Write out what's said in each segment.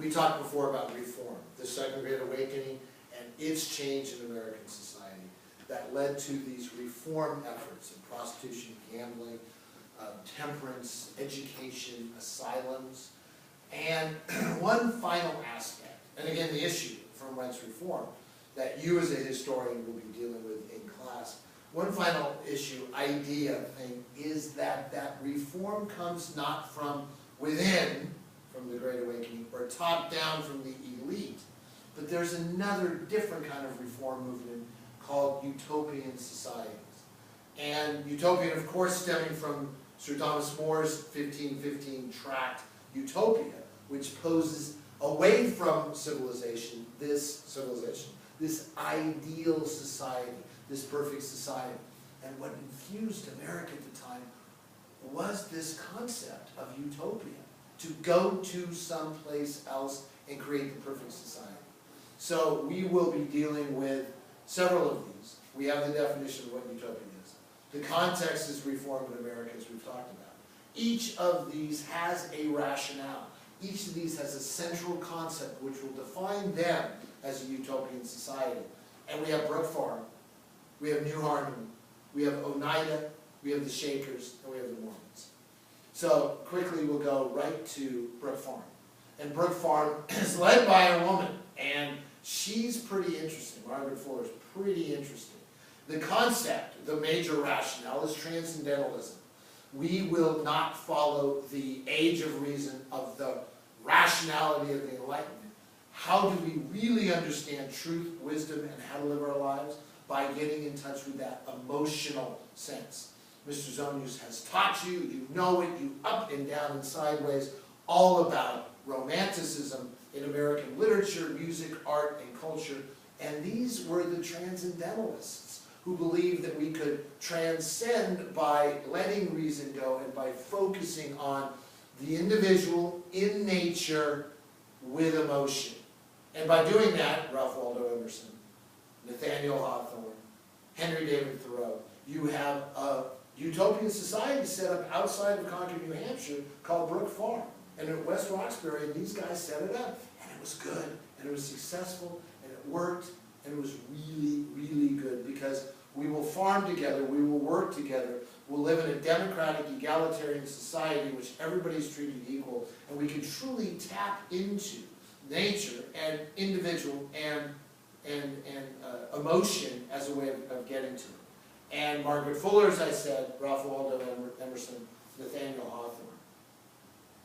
we talked before about reform, the Second Great Awakening, and its change in American society that led to these reform efforts of prostitution, gambling, temperance, education, asylums, and one final aspect, and again the issue from rights reform that you as a historian will be dealing with in class. One final issue, idea, thing, is that reform comes not from within, from the Great Awakening, or top down from the elite, but there's another different kind of reform movement called Utopian societies. And Utopian, of course, stemming from Sir Thomas More's 1515 tract Utopia, which poses away from civilization, this ideal society, this perfect society. And what infused America at the time was this concept of utopia, to go to someplace else and create the perfect society. So we will be dealing with several of these. We have the definition of what utopia is. The context is reform in America, as we've talked about. Each of these has a rationale. Each of these has a central concept which will define them as a utopian society. And we have Brook Farm, we have New Harmony, we have Oneida, we have the Shakers, and we have the Mormons. So quickly we'll go right to Brook Farm. And Brook Farm is led by a woman, and she's pretty interesting. Margaret Fuller's pretty interesting. The concept, the major rationale, is transcendentalism. We will not follow the age of reason of the rationality of the Enlightenment. How do we really understand truth, wisdom, and how to live our lives? By getting in touch with that emotional sense. Mr. Zonius has taught you, you know it, you up and down and sideways, all about romanticism in American literature, music, art, and culture. And these were the transcendentalists who believed that we could transcend by letting reason go and by focusing on the individual in nature with emotion. And by doing that, Ralph Waldo Emerson, Nathaniel Hawthorne, Henry David Thoreau, you have a utopian society set up outside of Concord, New Hampshire called Brook Farm. And at West Roxbury, and these guys set it up. And it was good, and it was successful, and it worked, and it was really, really good because we will farm together, we will work together, we'll live in a democratic, egalitarian society in which everybody's treated equal, and we can truly tap into nature and individual and emotion as a way of getting to it. And Margaret Fuller, as I said, Ralph Waldo Emerson, Nathaniel Hawthorne.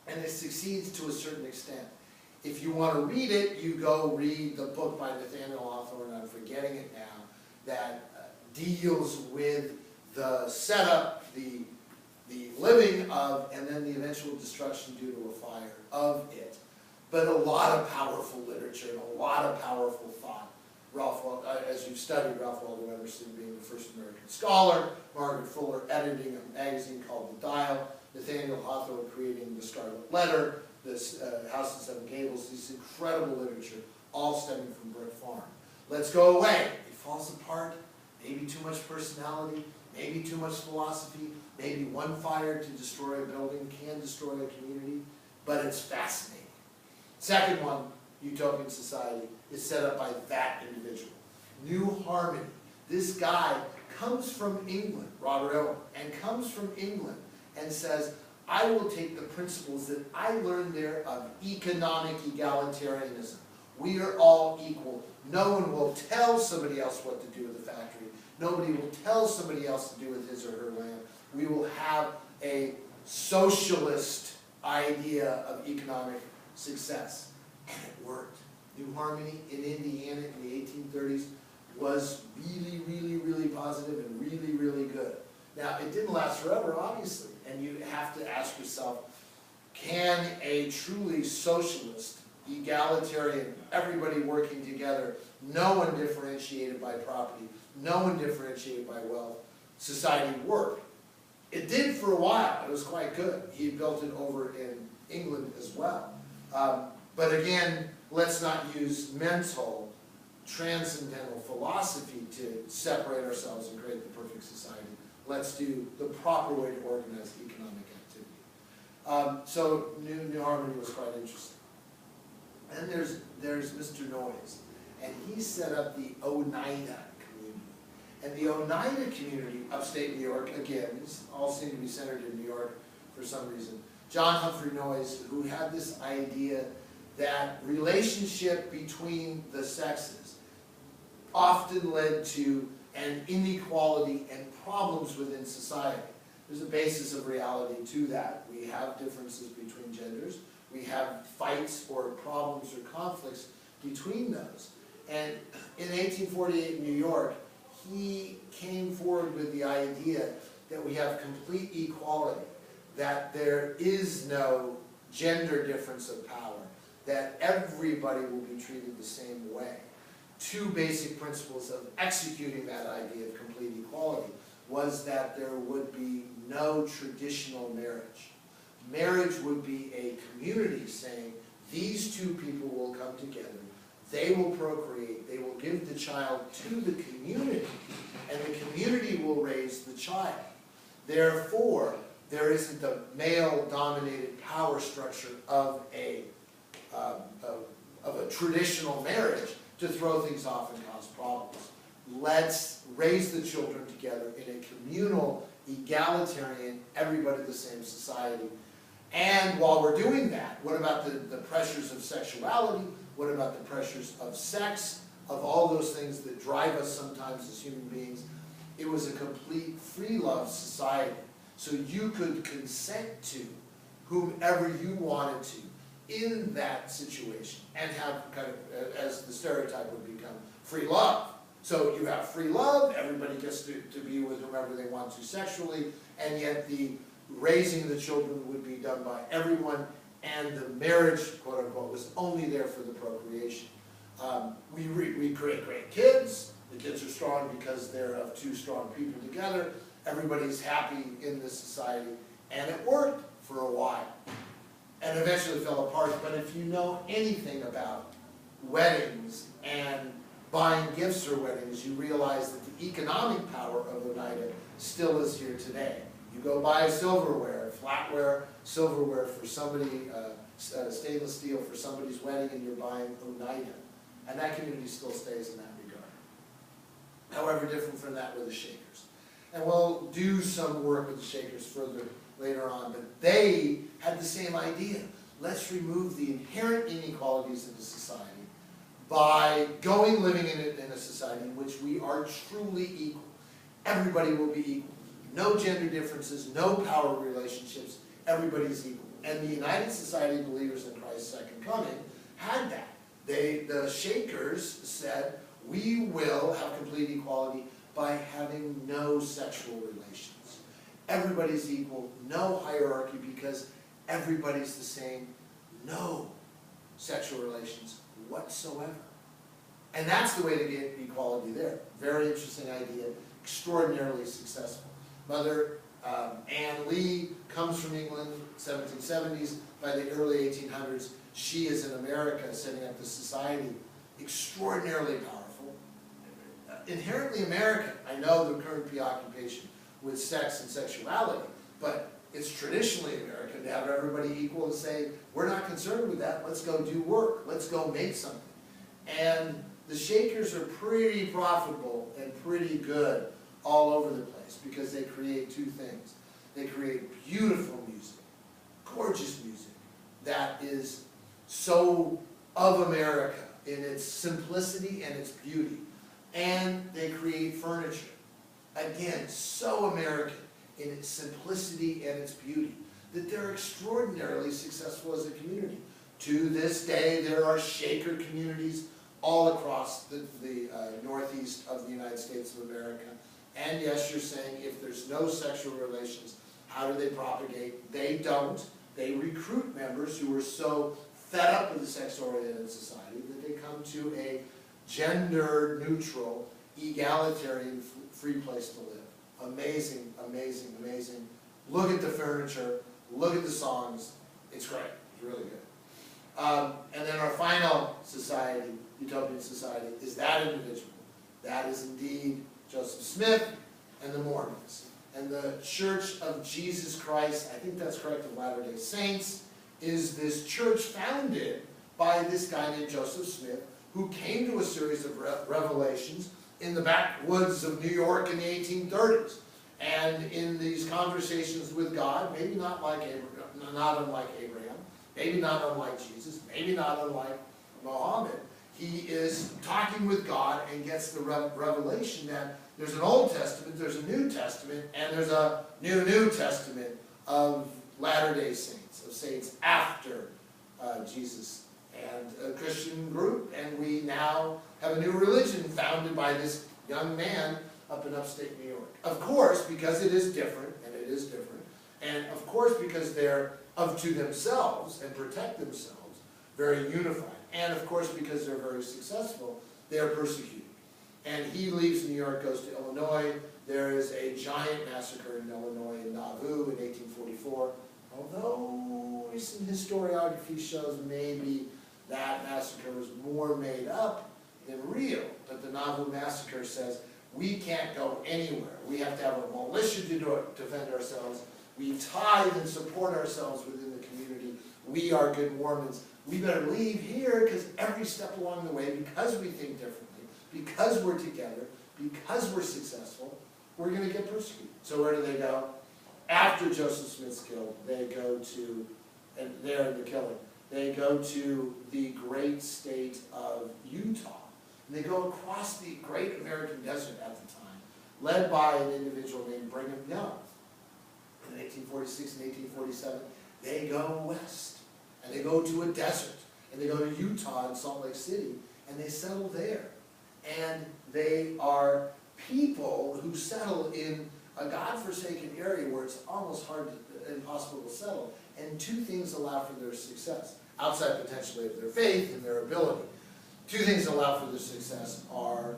And it succeeds to a certain extent. If you want to read it, you go read the book by Nathaniel Hawthorne, I'm forgetting it now, that deals with the setup, the living of, and then the eventual destruction due to a fire of it. But a lot of powerful literature and a lot of powerful thought. As you've studied, Ralph Waldo Emerson being the first American scholar, Margaret Fuller editing a magazine called The Dial, Nathaniel Hawthorne creating The Scarlet Letter, this House of Seven Gables, this incredible literature, all stemming from Brook Farm. Let's go away. It falls apart. Maybe too much personality, maybe too much philosophy, maybe one fire to destroy a building can destroy a community, but it's fascinating. Second one, Utopian society, is set up by that individual. New Harmony. This guy comes from England, Robert Owen, and comes from England and says, I will take the principles that I learned there of economic egalitarianism. We are all equal. No one will tell somebody else what to do with the factory. Nobody will tell somebody else to do with his or her land. We will have a socialist idea of economic success. And it worked. New Harmony in Indiana in the 1830s was really, really, really positive and really, really good. Now, it didn't last forever, obviously, and you have to ask yourself, can a truly socialist, egalitarian, everybody working together, no one differentiated by property, no one differentiated by wealth, society work? It did for a while. It was quite good. He built it over in England as well. But again, let's not use mental, transcendental philosophy to separate ourselves and create the perfect society. Let's do the proper way to organize economic activity. So New Harmony was quite interesting. And there's Mr. Noyes, and he set up the Oneida community. And the Oneida community, upstate New York, again, these all seem to be centered in New York for some reason. John Humphrey Noyes, who had this idea that relationship between the sexes often led to an inequality and problems within society. There's a basis of reality to that. We have differences between genders. We have fights or problems or conflicts between those. And in 1848 in New York, he came forward with the idea that we have complete equality, that there is no gender difference of power, that everybody will be treated the same way. Two basic principles of executing that idea of complete equality was that there would be no traditional marriage. Marriage would be a community saying, these two people will come together, they will procreate, they will give the child to the community, and the community will raise the child. Therefore, there isn't the male-dominated power structure of a traditional marriage to throw things off and cause problems. Let's raise the children together in a communal, egalitarian, everybody the same society. And while we're doing that, what about the pressures of sexuality? What about the pressures of sex? Of all those things that drive us sometimes as human beings? It was a complete free love society. So you could consent to whomever you wanted to in that situation and have kind of, as the stereotype would become, free love. So you have free love, everybody gets to be with whomever they want to sexually, and yet the raising the children would be done by everyone, and the marriage, quote unquote, was only there for the procreation. We create great kids. The kids are strong because they're of two strong people together. Everybody's happy in this society, and it worked for a while, and eventually fell apart. But if you know anything about weddings and buying gifts for weddings, you realize that the economic power of Oneida still is here today. You go buy silverware, flatware, silverware for somebody, stainless steel for somebody's wedding, and you're buying Oneida. And that community still stays in that regard. However, different from that with the Shakers. And we'll do some work with the Shakers further later on, but they had the same idea. Let's remove the inherent inequalities of the society by living in a society in which we are truly equal. Everybody will be equal. No gender differences, no power relationships, everybody's equal. And the United Society of Believers in Christ's Second Coming had that. The Shakers said, we will have complete equality by having no sexual relations. Everybody's equal, no hierarchy because everybody's the same, no sexual relations whatsoever. And that's the way to get equality there. Very interesting idea, extraordinarily successful. Mother Anne Lee comes from England, 1770s. By the early 1800s, she is in America setting up the society, extraordinarily powerful. Inherently American. I know the current preoccupation with sex and sexuality, but it's traditionally American to have everybody equal and say, we're not concerned with that, let's go do work, let's go make something. And the Shakers are pretty profitable and pretty good all over the place because they create two things. They create beautiful music, gorgeous music, that is so of America in its simplicity and its beauty. And they create furniture, again, so American in its simplicity and its beauty, that they're extraordinarily successful as a community. To this day, there are Shaker communities all across the northeast of the United States of America. And yes, you're saying if there's no sexual relations, how do they propagate? They don't. They recruit members who are so fed up with the sex-oriented society that they come to a gender-neutral, egalitarian, free place to live. Amazing, amazing, amazing. Look at the furniture. Look at the songs. It's great. It's really good. And then our final society, Utopian society, is that individual. That is indeed Joseph Smith and the Mormons. And the Church of Jesus Christ, I think that's correct, of Latter-day Saints, is this church founded by this guy named Joseph Smith, who came to a series of revelations in the backwoods of New York in the 1830s. And in these conversations with God, maybe not unlike Abraham, maybe not unlike Jesus, maybe not unlike Muhammad, he is talking with God and gets the revelation that there's an Old Testament, there's a New Testament, and there's a New Testament of Latter-day Saints, of saints after Jesus and a Christian group. And we now have a new religion founded by this young man up in upstate New York. Of course, because it is different, and of course because they're of to themselves and protect themselves, very unified. And of course, because they're very successful, they're persecuted. And he leaves New York, goes to Illinois. There is a giant massacre in Illinois, in Nauvoo, in 1844. Although recent historiography shows maybe that massacre was more made up than real. But the Nauvoo massacre says, we can't go anywhere. We have to have a militia to defend ourselves. We tithe and support ourselves within the community. We are good Mormons. We better leave here, because every step along the way, because we think differently, because we're together, because we're successful, we're going to get persecuted. So where do they go? After Joseph Smith's killed, they go to, and they're in the killing, they go to the great state of Utah. And they go across the great American desert at the time, led by an individual named Brigham Young. In 1846 and 1847, they go west, and they go to a desert, and they go to Utah and Salt Lake City, and they settle there. And they are people who settle in a godforsaken area where it's almost impossible to settle. And two things allow for their success, outside potentially of their faith and their ability. Two things that allow for their success are,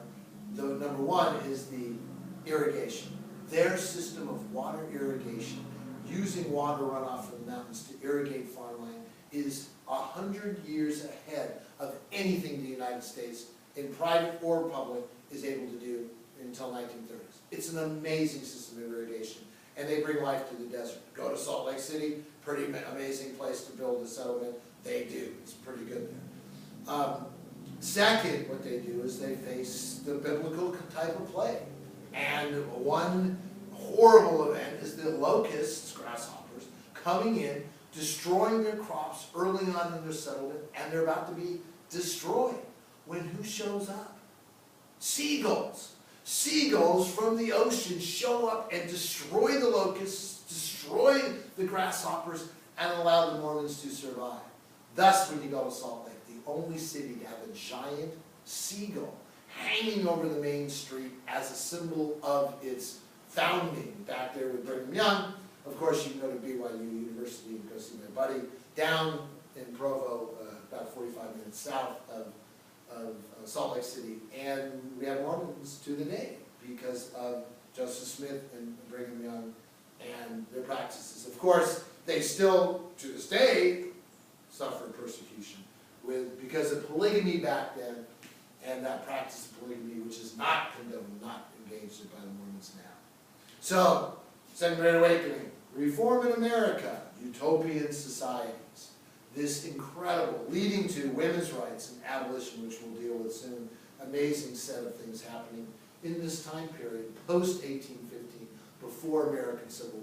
number one is the irrigation. Their system of water irrigation, using water runoff from the mountains to irrigate farmland, is 100 years ahead of anything the United States, in private or public, is able to do until 1930s. It's an amazing system of irrigation, and they bring life to the desert. Go to Salt Lake City, pretty amazing place to build a settlement. They do. It's pretty good there. Second, what they do is they face the biblical type of plague. And one horrible event is the locusts, grasshoppers, coming in, destroying their crops early on in their settlement, and they're about to be destroyed. When who shows up? Seagulls. Seagulls from the ocean show up and destroy the locusts, destroy the grasshoppers, and allow the Mormons to survive. Thus, when you go to Salt Lake, the only city to have a giant seagull hanging over the main street as a symbol of its founding, back there with Brigham Young. Of course, you can go to BYU University and go see my buddy down in Provo, about 45 minutes south of Salt Lake City. And we have Mormons to the day because of Joseph Smith and Brigham Young and their practices. Of course, they still, to this day, suffer persecution because of polygamy back then, and that practice of polygamy, which is not condoned, not engaged in by the Mormons now. So, Second Great Awakening, Reform in America, Utopian societies. This incredible, leading to women's rights and abolition, which we'll deal with soon, amazing set of things happening in this time period, post-1850, before American Civil